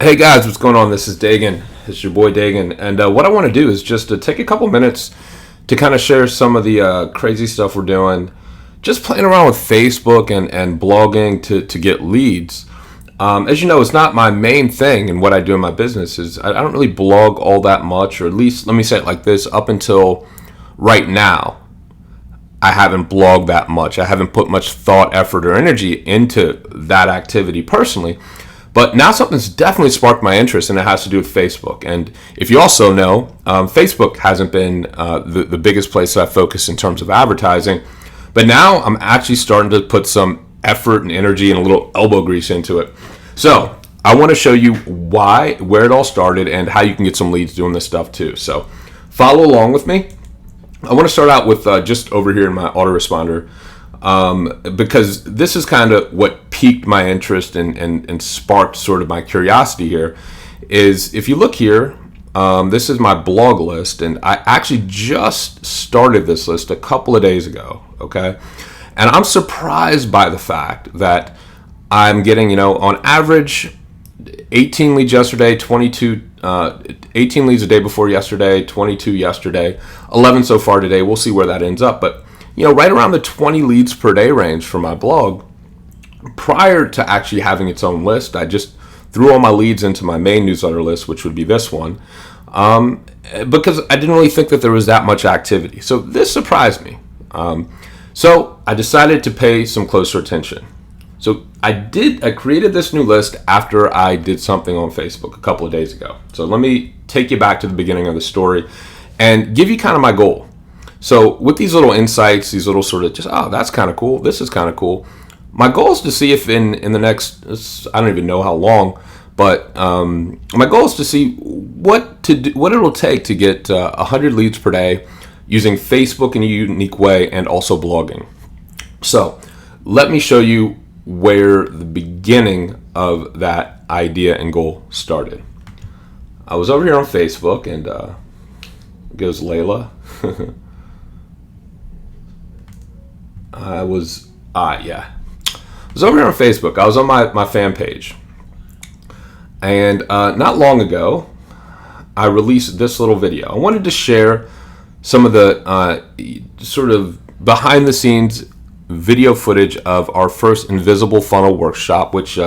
Hey guys, what's going on? This is Daegan. It's your boy Daegan, and what I want to do is just to take a couple minutes to kind of share some of the crazy stuff we're doing, just playing around with Facebook and blogging to get leads. As you know, it's not my main thing, and what I do in my business is I don't really blog all that much, or at least let me say it like this: up until right now, I haven't blogged that much. I haven't put much thought, effort, or energy into that activity personally. But now something's definitely sparked my interest, and it has to do with Facebook. And if you also know, Facebook hasn't been the biggest place that I focus in terms of advertising. But now I'm actually starting to put some effort and energy and a little elbow grease into it. So I want to show you where it all started, and how you can get some leads doing this stuff too. So follow along with me. I want to start out with just over here in my autoresponder. Because this is kind of what piqued my interest and sparked sort of my curiosity here, is if you look here, this is my blog list, and I actually just started this list a couple of days ago, okay? And I'm surprised by the fact that I'm getting, on average, 18 leads yesterday, 18 leads a day before yesterday, 22 yesterday, 11 so far today. We'll see where that ends up, but right around the 20 leads per day range for my blog. Prior to actually having its own list, I just threw all my leads into my main newsletter list, which would be this one, because I didn't really think that there was that much activity. So this surprised me. So I decided to pay some closer attention. So I created this new list after I did something on Facebook a couple of days ago. So let me take you back to the beginning of the story and give you kind of my goal. So with these little insights, these little sort of just, that's kind of cool, this is kind of cool. My goal is to see if in the next, I don't even know how long, but my goal is to see what it'll take to get 100 leads per day using Facebook in a unique way and also blogging. So let me show you where the beginning of that idea and goal started. I was over here on Facebook, and goes Layla. I was over here on Facebook. I was on my fan page, and not long ago, I released this little video. I wanted to share some of the sort of behind the scenes video footage of our first invisible funnel workshop, which,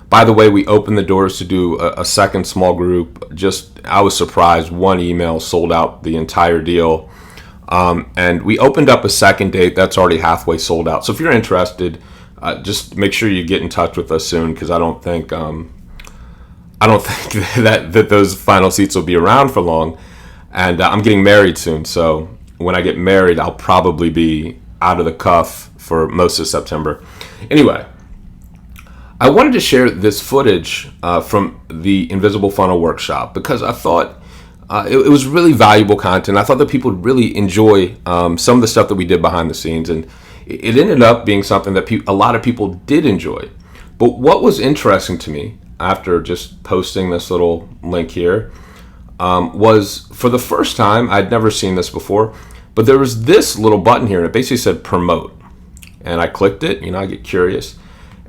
by the way, we opened the doors to do a second small group. I was surprised. One email sold out the entire deal. And we opened up a second date that's already halfway sold out. So if you're interested, just make sure you get in touch with us soon, because I don't think that those final seats will be around for long. And I'm getting married soon, so when I get married, I'll probably be out of the cuff for most of September. Anyway, I wanted to share this footage from the Invisible Funnel Workshop because I thought it was really valuable content. I thought that people would really enjoy some of the stuff that we did behind the scenes, and it ended up being something that a lot of people did enjoy. But what was interesting to me after just posting this little link here was, for the first time, I'd never seen this before, but there was this little button here, and it basically said promote. And I clicked it, I get curious,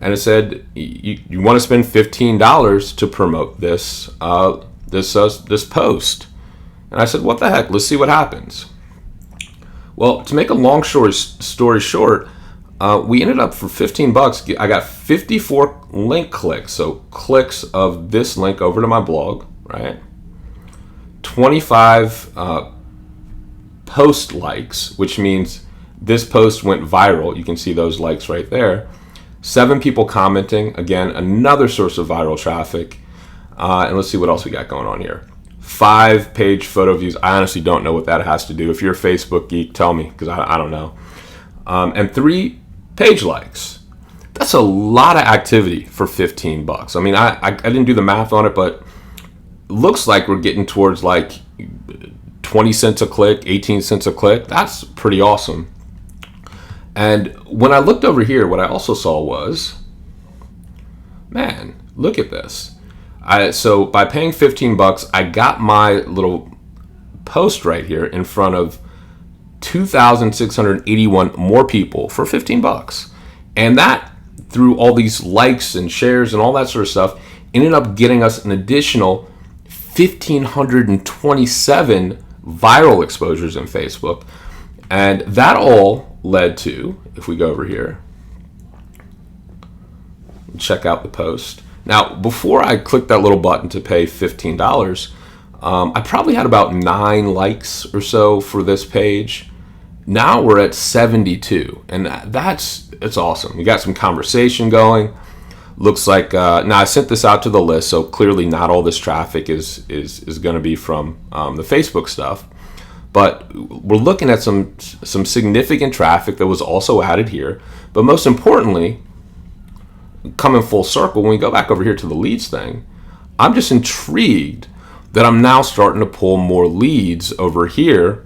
and it said, you want to spend $15 to promote this post. And I said, what the heck? Let's see what happens. Well, to make a long story short, we ended up for $15. I got 54 link clicks. So clicks of this link over to my blog, right? 25 post likes, which means this post went viral. You can see those likes right there. 7 people commenting. Again, another source of viral traffic. And let's see what else we got going on here. 5 page photo views. I honestly don't know what that has to do. If you're a Facebook geek, tell me, because I don't know. And 3 page likes. That's a lot of activity for $15. I mean, I didn't do the math on it, but looks like we're getting towards like 20 cents a click, 18 cents a click. That's pretty awesome. And when I looked over here, what I also saw was, man, look at this. So by paying $15, I got my little post right here in front of 2,681 more people for $15. And that, through all these likes and shares and all that sort of stuff, ended up getting us an additional 1,527 viral exposures in Facebook. And that all led to, if we go over here, check out the post. Now, before I clicked that little button to pay $15, I probably had about 9 likes or so for this page. Now we're at 72, and it's awesome. We got some conversation going. Looks like now I sent this out to the list, so clearly not all this traffic is going to be from the Facebook stuff. But we're looking at some significant traffic that was also added here. But most importantly, coming full circle, when we go back over here to the leads thing, I'm just intrigued that I'm now starting to pull more leads over here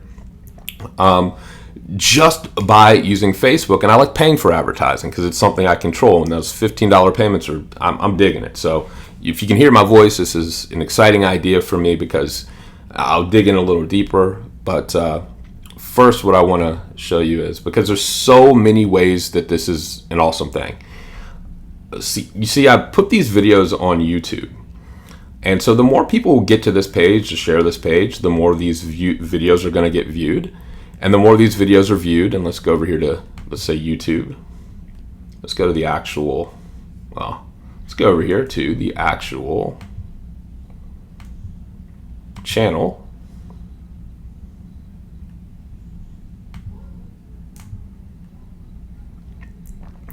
just by using Facebook. And I like paying for advertising because it's something I control, and those $15 payments I'm digging it. So if you can hear my voice, this is an exciting idea for me because I'll dig in a little deeper. But first, what I want to show you is, because there's so many ways that this is an awesome thing. You see, I put these videos on YouTube. And so the more people get to this page, to share this page, the more these videos are going to get viewed. And the more these videos are viewed, and let's go over here to, let's say, YouTube. Let's go to the actual, let's go over here to the actual channel.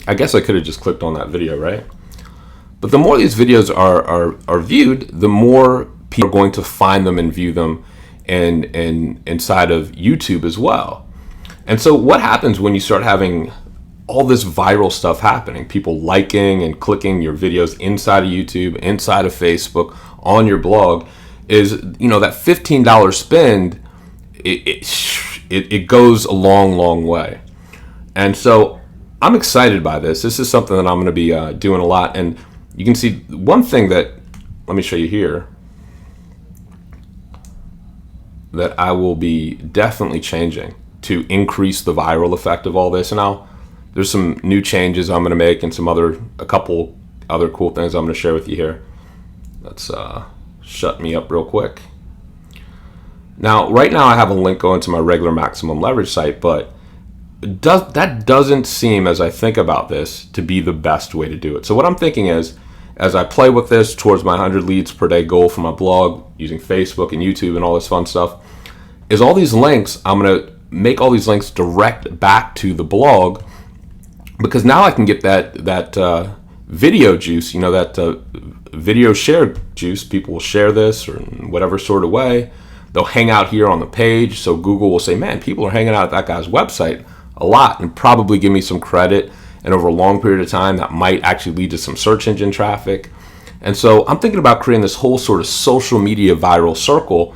I guess I could have just clicked on that video, right? But the more these videos are viewed, the more people are going to find them and view them and inside of YouTube as well. And so what happens when you start having all this viral stuff happening, people liking and clicking your videos inside of YouTube, inside of Facebook, on your blog, is, you know, that $15 spend, it goes a long way. And so I'm excited by this. This is something that I'm going to be doing a lot. And you can see one thing that, let me show you here, that I will be definitely changing to increase the viral effect of all this. And there's some new changes I'm going to make and a couple other cool things I'm going to share with you here. Let's shut me up real quick. Now, right now I have a link going to my regular maximum leverage site, but that doesn't seem, as I think about this, to be the best way to do it. So what I'm thinking is, as I play with this towards my 100 leads per day goal for my blog, using Facebook and YouTube and all this fun stuff, is all these links, I'm going to make all these links direct back to the blog, because now I can get that video juice, that video share juice. People will share this or in whatever sort of way. They'll hang out here on the page, so Google will say, man, people are hanging out at that guy's website a lot, and probably give me some credit, and over a long period of time that might actually lead to some search engine traffic. And so I'm thinking about creating this whole sort of social media viral circle,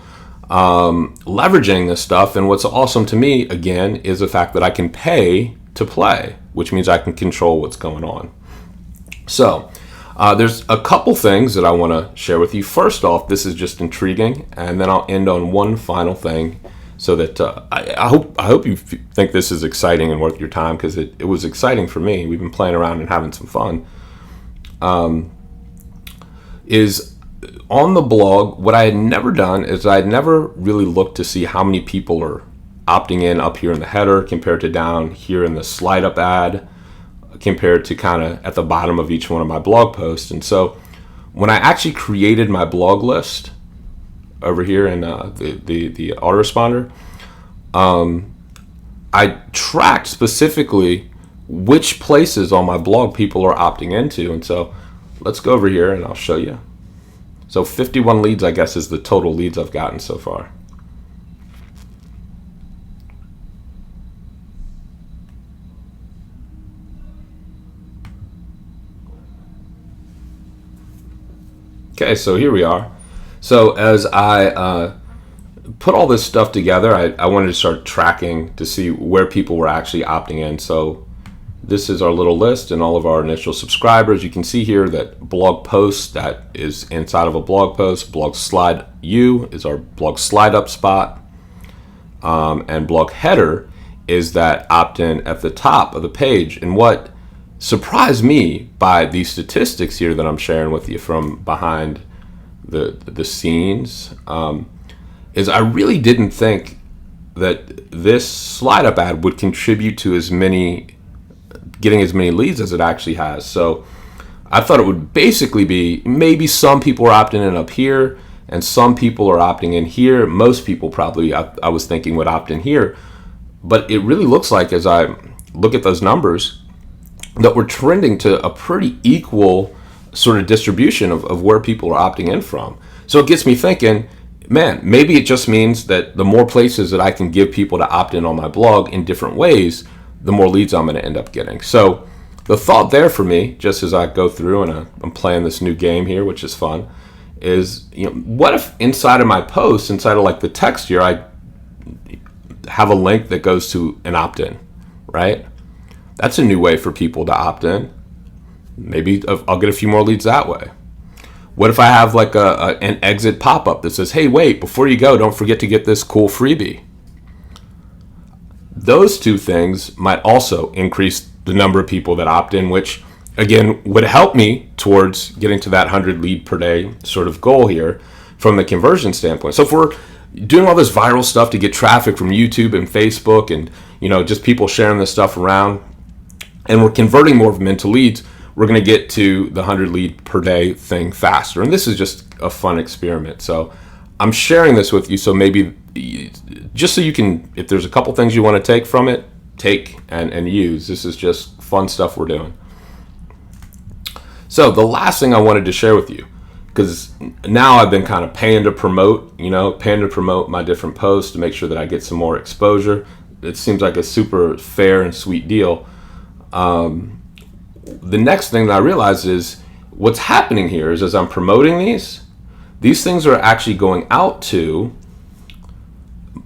leveraging this stuff. And what's awesome to me, again, is the fact that I can pay to play, which means I can control what's going on. So there's a couple things that I want to share with you. First off, this is just intriguing, and then I'll end on one final thing, so that I hope you think this is exciting and worth your time, because it was exciting for me. We've been playing around and having some fun. Is on the blog, what I had never done is I had never really looked to see how many people are opting in up here in the header compared to down here in the slide up ad, compared to kind of at the bottom of each one of my blog posts. And so when I actually created my blog list over here in the autoresponder, I tracked specifically which places on my blog people are opting into. And so let's go over here and I'll show you. So 51 leads, I guess, is the total leads I've gotten so far. Okay, so here we are. So as I put all this stuff together, I wanted to start tracking to see where people were actually opting in. So this is our little list and all of our initial subscribers. You can see here that blog posts, that is inside of a blog post. Blog slide U is our blog slide up spot. And blog header is that opt-in at the top of the page. And what surprised me by these statistics here that I'm sharing with you from behind the scenes, is I really didn't think that this slide up ad would contribute to getting as many leads as it actually has. So I thought it would basically be maybe some people are opting in up here and some people are opting in here. Most people probably, I was thinking, would opt in here. But it really looks like, as I look at those numbers, that we're trending to a pretty equal sort of distribution of where people are opting in from. So it gets me thinking, man, maybe it just means that the more places that I can give people to opt in on my blog in different ways, the more leads I'm going to end up getting. So the thought there for me, just as I go through and I'm playing this new game here, which is fun, is, what if inside of my post, inside of like the text here, I have a link that goes to an opt-in, right? That's a new way for people to opt in. Maybe I'll get a few more leads that way. What if I have like an exit pop-up that says, hey, wait, before you go, don't forget to get this cool freebie? Those two things might also increase the number of people that opt in, which again would help me towards getting to that 100 lead per day sort of goal here from the conversion standpoint. So if we're doing all this viral stuff to get traffic from YouTube and Facebook and just people sharing this stuff around, and we're converting more of them into leads, we're going to get to the 100 lead per day thing faster. And this is just a fun experiment. So I'm sharing this with you so maybe just so you can, if there's a couple things you want to take from it, take and use. This is just fun stuff we're doing. So the last thing I wanted to share with you, because now I've been kind of paying to promote my different posts to make sure that I get some more exposure. It seems like a super fair and sweet deal. The next thing that I realized is what's happening here is, as I'm promoting these things are actually going out to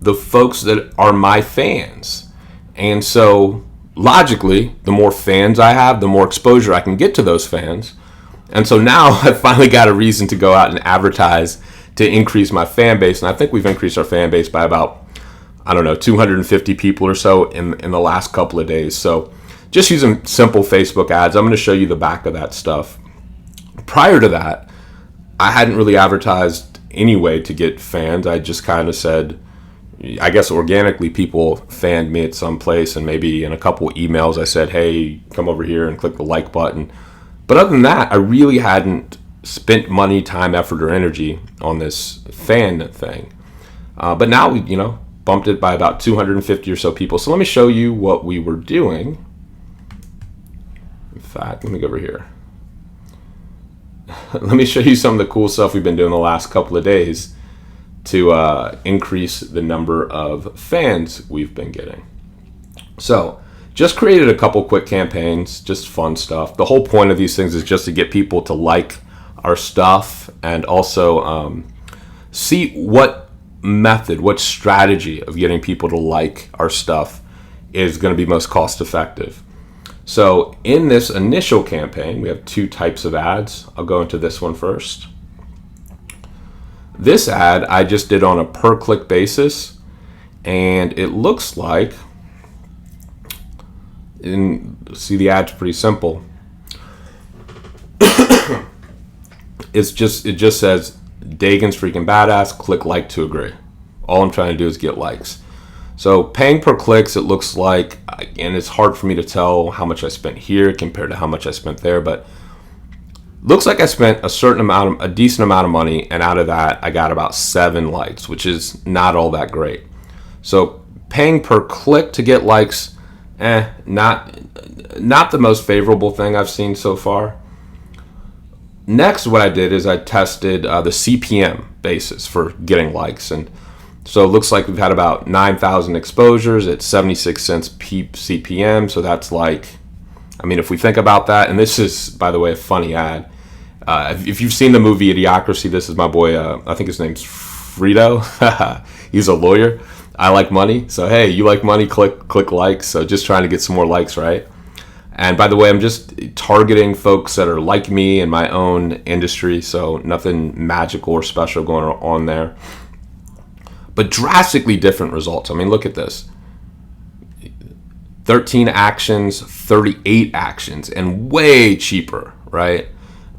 the folks that are my fans. And so logically, the more fans I have, the more exposure I can get to those fans. And so now I've finally got a reason to go out and advertise to increase my fan base. And I think we've increased our fan base by about, 250 people or so in the last couple of days. So just using simple Facebook ads, I'm going to show you the back of that stuff. Prior to that, I hadn't really advertised any way to get fans. I just kind of said, I guess organically people fanned me at some place, and maybe in a couple emails I said, hey, come over here and click the like button. But other than that, I really hadn't spent money, time, effort, or energy on this fan thing. But now we, bumped it by about 250 or so people. So let me show you what we were doing. In fact, let me go over here. Let me show you some of the cool stuff we've been doing the last couple of days to increase the number of fans we've been getting. So just created a couple quick campaigns, just fun stuff. The whole point of these things is just to get people to like our stuff and also see what strategy of getting people to like our stuff is going to be most cost effective. So in this initial campaign, we have two types of ads. I'll go into this one first. This ad I just did on a per click basis, and it looks like, see, the ad's pretty simple. It just says Daegan's freaking badass, click like to agree. All I'm trying to do is get likes. So paying per clicks, it looks like, and it's hard for me to tell how much I spent here compared to how much I spent there, but looks like I spent a decent amount of money, and out of that I got about 7 likes, which is not all that great. So paying per click to get likes, not the most favorable thing I've seen so far. Next, what I did is I tested the CPM basis for getting likes, and so it looks like we've had about 9,000 exposures at 76 cents CPM. So that's like, if we think about that, and this is, by the way, a funny ad. If you've seen the movie Idiocracy, this is my boy, I think his name's Frito. He's a lawyer. I like money. So, hey, you like money, click likes. So just trying to get some more likes, right? And by the way, I'm just targeting folks that are like me in my own industry. So nothing magical or special going on there. But drastically different results. Look at this. 13 actions, 38 actions, and way cheaper, right?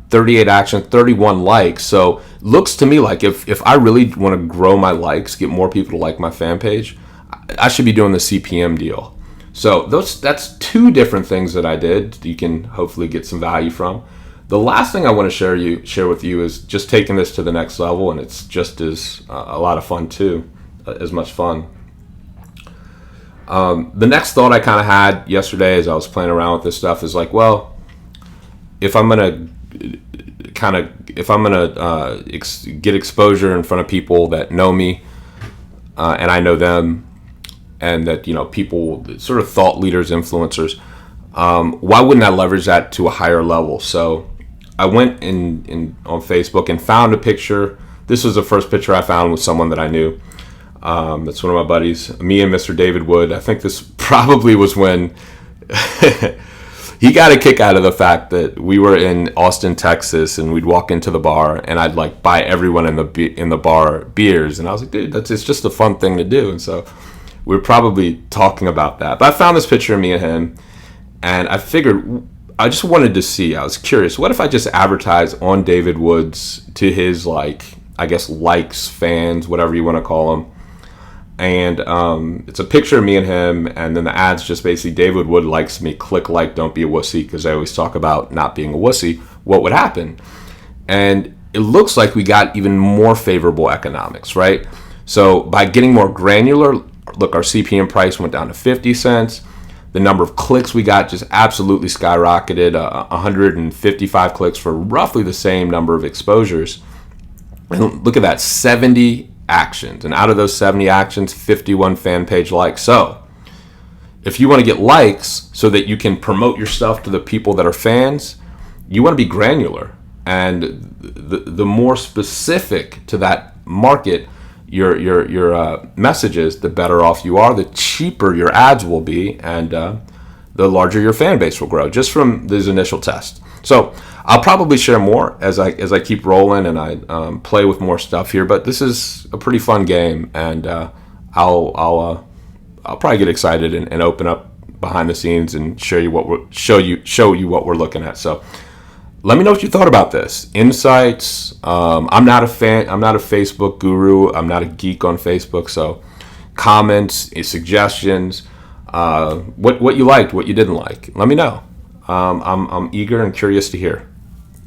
38 actions, 31 likes. So looks to me like if I really want to grow my likes, get more people to like my fan page, I should be doing the CPM deal. So that's two different things that I did. You can hopefully get some value from. The last thing I want to share with you is just taking this to the next level, and it's just as a lot of fun too, as much fun. The next thought I kind of had yesterday as I was playing around with this stuff is like, well, if I'm gonna get exposure in front of people that know me, and I know them, and that, you know, people, sort of thought leaders, influencers, why wouldn't I leverage that to a higher level? So I went in on Facebook and found a picture. This was the first picture I found with someone that I knew. That's one of my buddies, me and Mr. David Wood. I think this probably was when he got a kick out of the fact that we were in Austin, Texas, and we'd walk into the bar, and I'd like buy everyone in the bar beers, and I was like, dude, it's just a fun thing to do. And so we were probably talking about that. But I found this picture of me and him, and I figured, I just wanted to see, I was curious, what if I just advertise on David Wood's to his, like, I guess, likes, fans, whatever you want to call them. And it's a picture of me and him, and then the ad's just basically, David Wood likes me, click like, don't be a wussy, because I always talk about not being a wussy. What would happen? And it looks like we got even more favorable economics, right? So by getting more granular, look, our CPM price went down to 50 cents. The number of clicks we got just absolutely skyrocketed, 155 clicks for roughly the same number of exposures. And look at that, 70 actions. And out of those 70 actions, 51 fan page likes. So if you want to get likes so that you can promote your stuff to the people that are fans, you want to be granular. And the more specific to that market your messages, the better off you are, the cheaper your ads will be, and the larger your fan base will grow just from these initial tests. So I'll probably share more as I keep rolling and I play with more stuff here. But this is a pretty fun game, and I'll probably get excited and open up behind the scenes and show you what we're looking at. So let me know what you thought about this. Insights. I'm not a fan. I'm not a Facebook guru. I'm not a geek on Facebook. So comments, suggestions, what you liked, what you didn't like. Let me know. I'm eager and curious to hear.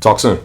Talk soon.